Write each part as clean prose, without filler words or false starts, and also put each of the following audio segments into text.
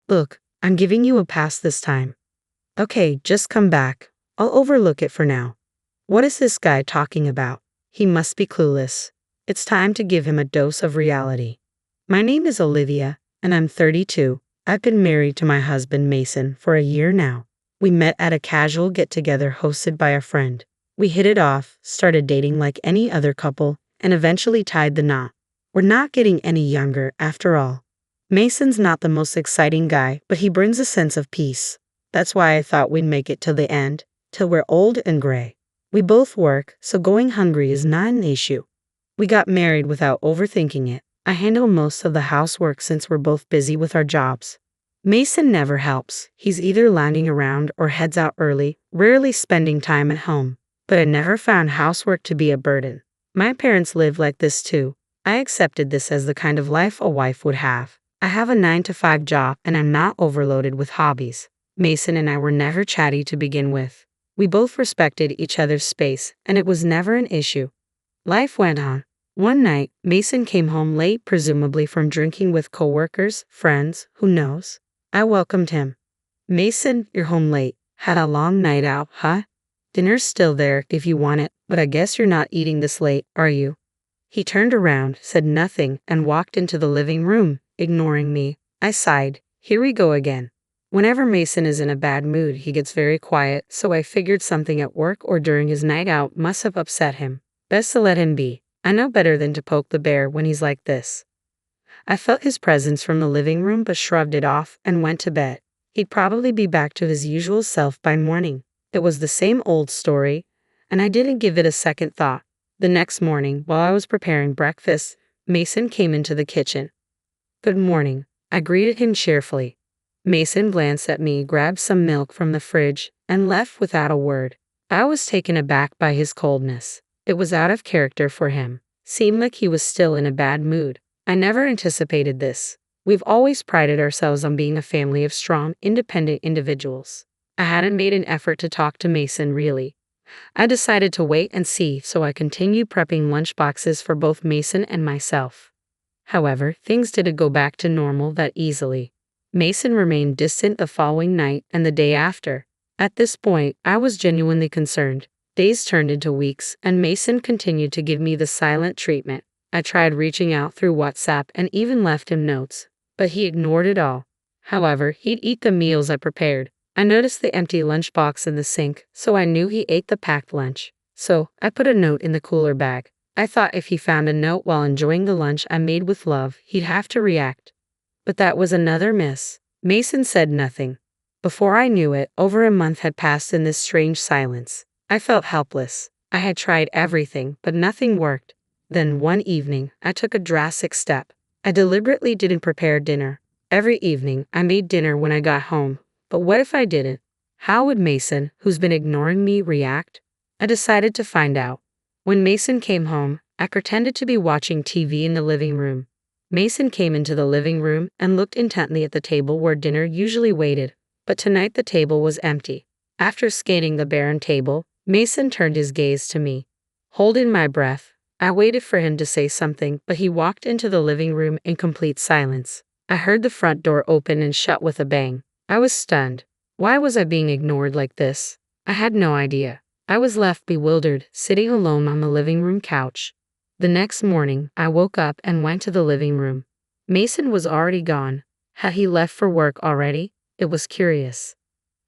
Look, I'm giving you a pass this time. Okay, just come back. I'll overlook it for now. What is this guy talking about? He must be clueless. It's time to give him a dose of reality. My name is Olivia, and I'm 32. I've been married to my husband Mason for a year now. We met at a casual get-together hosted by a friend. We hit it off, started dating like any other couple, and eventually tied the knot. We're not getting any younger, after all. Mason's not the most exciting guy, but he brings a sense of peace. That's why I thought we'd make it till the end, till we're old and gray. We both work, so going hungry is not an issue. We got married without overthinking it. I handle most of the housework since we're both busy with our jobs. Mason never helps. He's either lounging around or heads out early, rarely spending time at home. But I never found housework to be a burden. My parents live like this too. I accepted this as the kind of life a wife would have. I have a 9-to-5 job and I'm not overloaded with hobbies. Mason and I were never chatty to begin with. We both respected each other's space, and it was never an issue. Life went on. One night, Mason came home late, presumably from drinking with coworkers, friends, who knows? I welcomed him. Mason, you're home late. Had a long night out, huh? Dinner's still there if you want it, but I guess you're not eating this late, are you? He turned around, said nothing, and walked into the living room, ignoring me. I sighed. Here we go again. Whenever Mason is in a bad mood, he gets very quiet, so I figured something at work or during his night out must have upset him. Best to let him be. I know better than to poke the bear when he's like this. I felt his presence from the living room but shrugged it off and went to bed. He'd probably be back to his usual self by morning. It was the same old story, and I didn't give it a second thought. The next morning, while I was preparing breakfast, Mason came into the kitchen. Good morning. I greeted him cheerfully. Mason glanced at me, grabbed some milk from the fridge, and left without a word. I was taken aback by his coldness. It was out of character for him. Seemed like he was still in a bad mood. I never anticipated this. We've always prided ourselves on being a family of strong, independent individuals. I hadn't made an effort to talk to Mason, really. I decided to wait and see, so I continued prepping lunch boxes for both Mason and myself. However, things didn't go back to normal that easily. Mason remained distant the following night and the day after. At this point, I was genuinely concerned. Days turned into weeks, and Mason continued to give me the silent treatment. I tried reaching out through WhatsApp and even left him notes, but he ignored it all. However, he'd eat the meals I prepared. I noticed the empty lunchbox in the sink, so I knew he ate the packed lunch. So, I put a note in the cooler bag. I thought if he found a note while enjoying the lunch I made with love, he'd have to react. But that was another miss. Mason said nothing. Before I knew it, over a month had passed in this strange silence. I felt helpless. I had tried everything, but nothing worked. Then one evening, I took a drastic step. I deliberately didn't prepare dinner. Every evening, I made dinner when I got home. But what if I didn't? How would Mason, who's been ignoring me, react? I decided to find out. When Mason came home, I pretended to be watching TV in the living room. Mason came into the living room and looked intently at the table where dinner usually waited, but tonight the table was empty. After scanning the barren table, Mason turned his gaze to me. Holding my breath, I waited for him to say something, but he walked into the living room in complete silence. I heard the front door open and shut with a bang. I was stunned. Why was I being ignored like this? I had no idea. I was left bewildered, sitting alone on the living room couch. The next morning, I woke up and went to the living room. Mason was already gone. Had he left for work already? It was curious.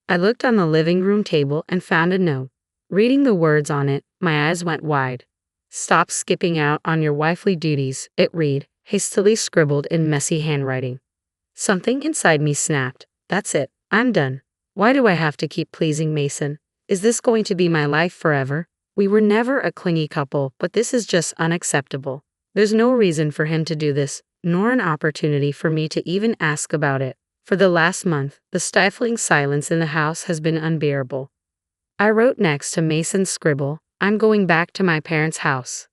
I looked on the living room table and found a note. Reading the words on it, my eyes went wide. Stop skipping out on your wifely duties, it read, hastily scribbled in messy handwriting. Something inside me snapped. That's it. I'm done. Why do I have to keep pleasing Mason? Is this going to be my life forever? We were never a clingy couple, but this is just unacceptable. There's no reason for him to do this, nor an opportunity for me to even ask about it. For the last month, the stifling silence in the house has been unbearable. I wrote next to Mason's scribble, I'm going back to my parents' house.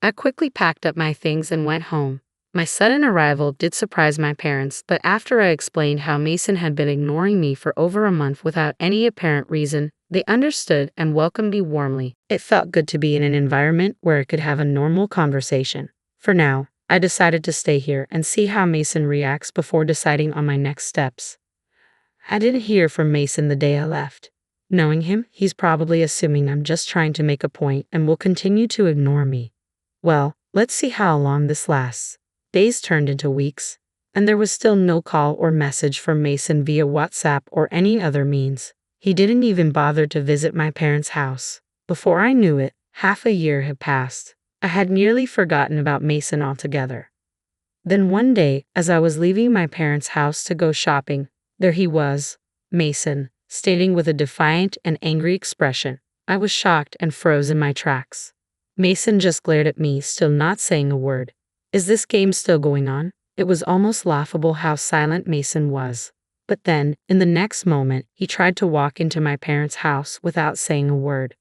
I quickly packed up my things and went home. My sudden arrival did surprise my parents, but after I explained how Mason had been ignoring me for over a month without any apparent reason, they understood and welcomed me warmly. It felt good to be in an environment where I could have a normal conversation. For now, I decided to stay here and see how Mason reacts before deciding on my next steps. I didn't hear from Mason the day I left. Knowing him, he's probably assuming I'm just trying to make a point and will continue to ignore me. Well, let's see how long this lasts. Days turned into weeks, and there was still no call or message from Mason via WhatsApp or any other means. He didn't even bother to visit my parents' house. Before I knew it, half a year had passed. I had nearly forgotten about Mason altogether. Then one day, as I was leaving my parents' house to go shopping, there he was, Mason, staring with a defiant and angry expression. I was shocked and froze in my tracks. Mason just glared at me, still not saying a word. Is this game still going on? It was almost laughable how silent Mason was. But then, in the next moment, he tried to walk into my parents' house without saying a word.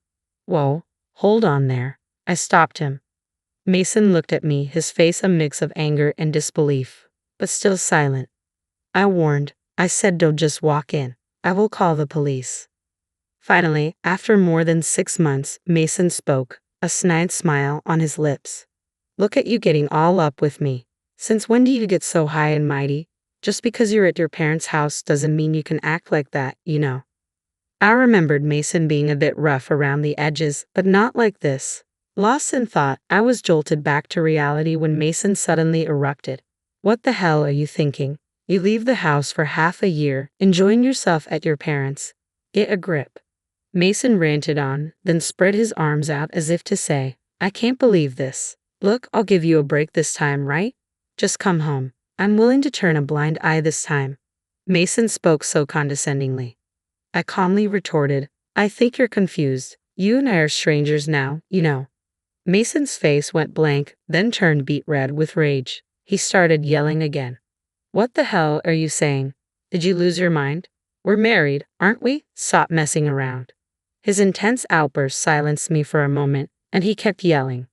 Whoa, hold on there. I stopped him. Mason looked at me, his face a mix of anger and disbelief, but still silent. I warned. I said don't just walk in. I will call the police. Finally, after more than 6 months, Mason spoke, a snide smile on his lips. Look at you getting all up with me. Since when do you get so high and mighty? Just because you're at your parents' house doesn't mean you can act like that, you know. I remembered Mason being a bit rough around the edges, but not like this. Lost in thought, I was jolted back to reality when Mason suddenly erupted. What the hell are you thinking? You leave the house for half a year, enjoying yourself at your parents'. Get a grip. Mason ranted on, then spread his arms out as if to say, I can't believe this. Look, I'll give you a break this time, right? Just come home. I'm willing to turn a blind eye this time. Mason spoke so condescendingly. I calmly retorted, I think you're confused. You and I are strangers now, you know. Mason's face went blank, then turned beet red with rage. He started yelling again. What the hell are you saying? Did you lose your mind? We're married, aren't we? Stop messing around. His intense outburst silenced me for a moment, and he kept yelling.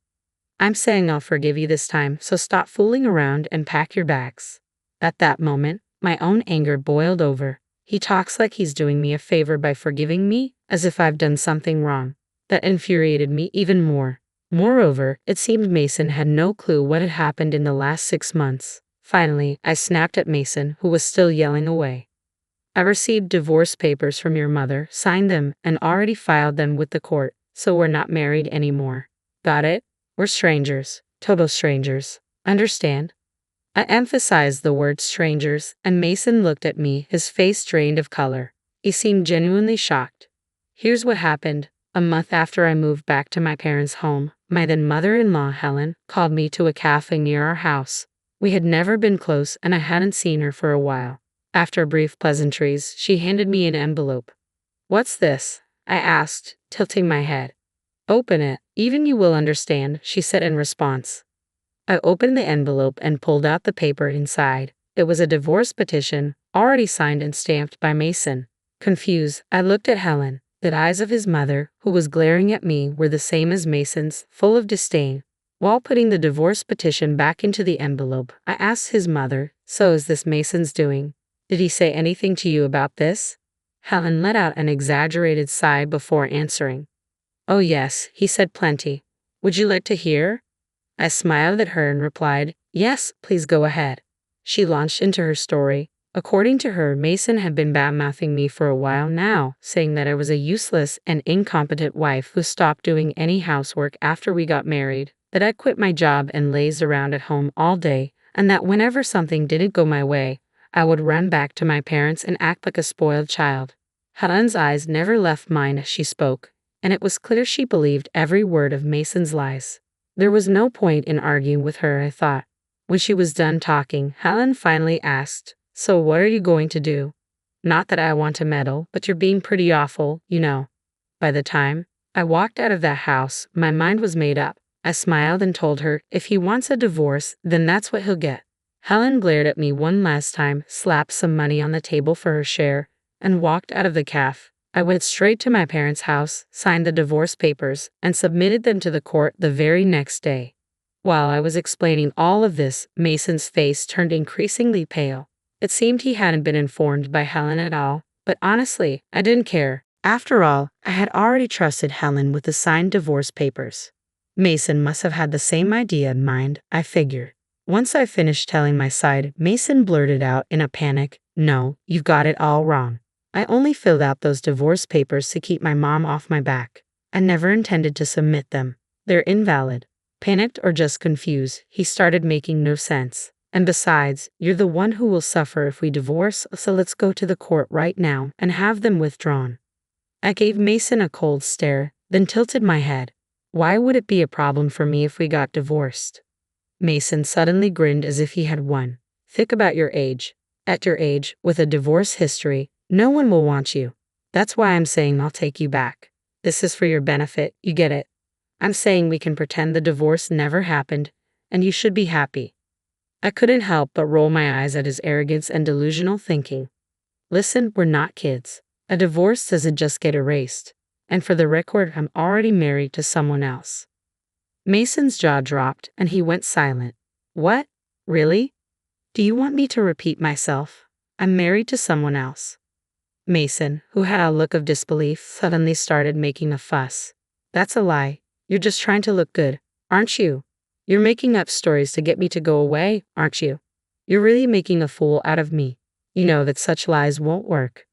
I'm saying I'll forgive you this time, so stop fooling around and pack your bags. At that moment, my own anger boiled over. He talks like he's doing me a favor by forgiving me, as if I've done something wrong. That infuriated me even more. Moreover, it seemed Mason had no clue what had happened in the last 6 months. Finally, I snapped at Mason, who was still yelling away. I received divorce papers from your mother, signed them, and already filed them with the court, so we're not married anymore. Got it? We're strangers. Total strangers. Understand? I emphasized the word strangers, and Mason looked at me, his face drained of color. He seemed genuinely shocked. Here's what happened. A month after I moved back to my parents' home, my then mother-in-law, Helen, called me to a cafe near our house. We had never been close, and I hadn't seen her for a while. After brief pleasantries, she handed me an envelope. What's this? I asked, tilting my head. Open it. Even you will understand, she said in response. I opened the envelope and pulled out the paper inside. It was a divorce petition, already signed and stamped by Mason. Confused, I looked at Helen. The eyes of his mother, who was glaring at me, were the same as Mason's, full of disdain. While putting the divorce petition back into the envelope, I asked his mother, so is this Mason's doing? Did he say anything to you about this? Helen let out an exaggerated sigh before answering. Oh yes, he said plenty. Would you like to hear? I smiled at her and replied, yes, please go ahead. She launched into her story. According to her, Mason had been bad-mouthing me for a while now, saying that I was a useless and incompetent wife who stopped doing any housework after we got married, that I quit my job and lazed around at home all day, and that whenever something didn't go my way, I would run back to my parents and act like a spoiled child. Helen's eyes never left mine as she spoke, and it was clear she believed every word of Mason's lies. There was no point in arguing with her, I thought. When she was done talking, Helen finally asked, so what are you going to do? Not that I want to meddle, but you're being pretty awful, you know. By the time I walked out of that house, my mind was made up. I smiled and told her, if he wants a divorce, then that's what he'll get. Helen glared at me one last time, slapped some money on the table for her share, and walked out of the cafe. I went straight to my parents' house, signed the divorce papers, and submitted them to the court the very next day. While I was explaining all of this, Mason's face turned increasingly pale. It seemed he hadn't been informed by Helen at all, but honestly, I didn't care. After all, I had already trusted Helen with the signed divorce papers. Mason must have had the same idea in mind, I figured. Once I finished telling my side, Mason blurted out in a panic, no, you've got it all wrong. I only filled out those divorce papers to keep my mom off my back. I never intended to submit them. They're invalid. Panicked or just confused, he started making no sense. And besides, you're the one who will suffer if we divorce, so let's go to the court right now and have them withdrawn. I gave Mason a cold stare, then tilted my head. Why would it be a problem for me if we got divorced? Mason suddenly grinned as if he had won. Think about your age. At your age, with a divorce history, no one will want you. That's why I'm saying I'll take you back. This is for your benefit, you get it? I'm saying we can pretend the divorce never happened, and you should be happy. I couldn't help but roll my eyes at his arrogance and delusional thinking. Listen, we're not kids. A divorce doesn't just get erased. And for the record, I'm already married to someone else. Mason's jaw dropped and he went silent. What? Really? Do you want me to repeat myself? I'm married to someone else. Mason, who had a look of disbelief, suddenly started making a fuss. That's a lie. You're just trying to look good, aren't you? You're making up stories to get me to go away, aren't you? You're really making a fool out of me. You know that such lies won't work.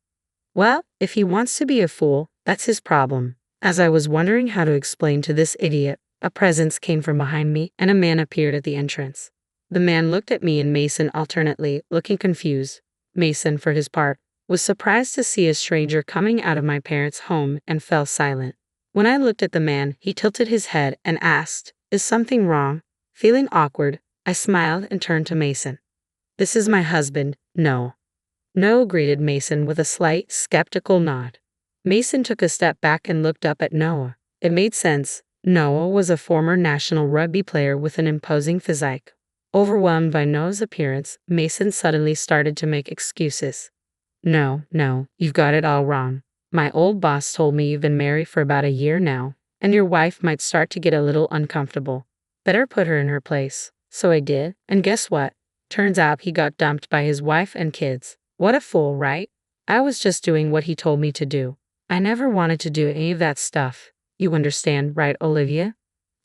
Well, if he wants to be a fool, that's his problem. As I was wondering how to explain to this idiot, a presence came from behind me and a man appeared at the entrance. The man looked at me and Mason alternately, looking confused. Mason, for his part, was surprised to see a stranger coming out of my parents' home and fell silent. When I looked at the man, he tilted his head and asked, "Is something wrong?" Feeling awkward, I smiled and turned to Mason. "This is my husband, Noah." "No," greeted Mason with a slight, skeptical nod. Mason took a step back and looked up at Noah. It made sense. Noah was a former national rugby player with an imposing physique. Overwhelmed by Noah's appearance, Mason suddenly started to make excuses. No, you've got it all wrong. My old boss told me you've been married for about a year now, and your wife might start to get a little uncomfortable. Better put her in her place." So I did, and guess what? Turns out he got dumped by his wife and kids. What a fool, right? I was just doing what he told me to do. I never wanted to do any of that stuff. You understand, right, Olivia?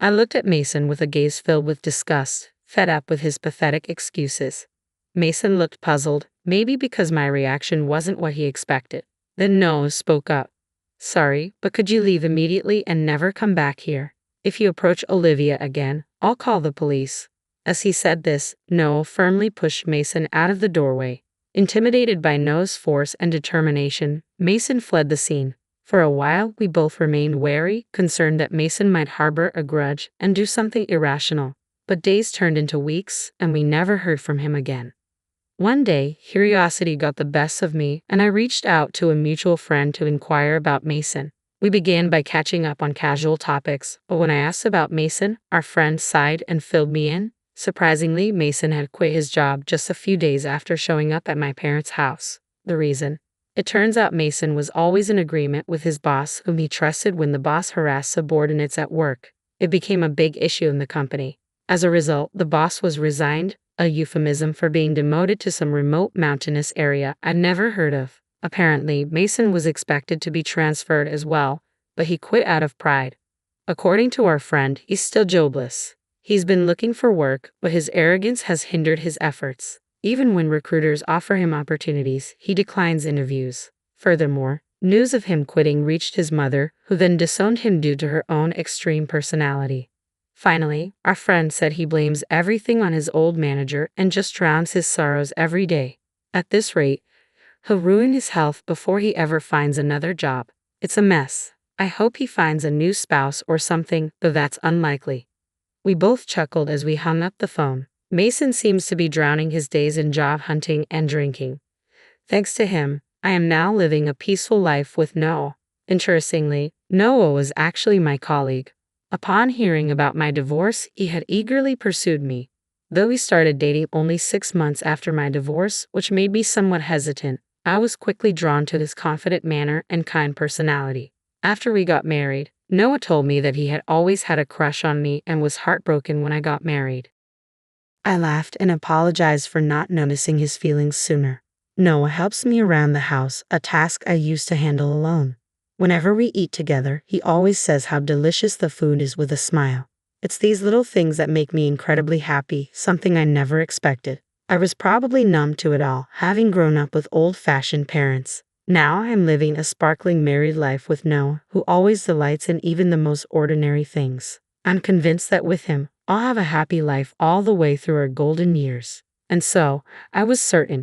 I looked at Mason with a gaze filled with disgust, fed up with his pathetic excuses. Mason looked puzzled, maybe because my reaction wasn't what he expected. Then Noah spoke up. "Sorry, but could you leave immediately and never come back here? If you approach Olivia again, I'll call the police." As he said this, Noah firmly pushed Mason out of the doorway. Intimidated by Noah's force and determination, Mason fled the scene. For a while, we both remained wary, concerned that Mason might harbor a grudge and do something irrational. But days turned into weeks, and we never heard from him again. One day, curiosity got the best of me, and I reached out to a mutual friend to inquire about Mason. We began by catching up on casual topics, but when I asked about Mason, our friend sighed and filled me in. Surprisingly, Mason had quit his job just a few days after showing up at my parents' house. The reason? It turns out Mason was always in agreement with his boss, whom he trusted when the boss harassed subordinates at work. It became a big issue in the company. As a result, the boss was resigned, a euphemism for being demoted to some remote mountainous area I'd never heard of. Apparently, Mason was expected to be transferred as well, but he quit out of pride. According to our friend, he's still jobless. He's been looking for work, but his arrogance has hindered his efforts. Even when recruiters offer him opportunities, he declines interviews. Furthermore, news of him quitting reached his mother, who then disowned him due to her own extreme personality. Finally, our friend said he blames everything on his old manager and just drowns his sorrows every day. At this rate, he'll ruin his health before he ever finds another job. It's a mess. I hope he finds a new spouse or something, though that's unlikely. We both chuckled as we hung up the phone. Mason seems to be drowning his days in job hunting and drinking. Thanks to him, I am now living a peaceful life with Noah. Interestingly, Noah was actually my colleague. Upon hearing about my divorce, he had eagerly pursued me. Though we started dating only 6 months after my divorce, which made me somewhat hesitant, I was quickly drawn to his confident manner and kind personality. After we got married, Noah told me that he had always had a crush on me and was heartbroken when I got married. I laughed and apologized for not noticing his feelings sooner. Noah helps me around the house, a task I used to handle alone. Whenever we eat together, he always says how delicious the food is with a smile. It's these little things that make me incredibly happy, something I never expected. I was probably numb to it all, having grown up with old-fashioned parents. Now I am living a sparkling married life with Noah, who always delights in even the most ordinary things. I'm convinced that with him, I'll have a happy life all the way through our golden years. And so, I was certain,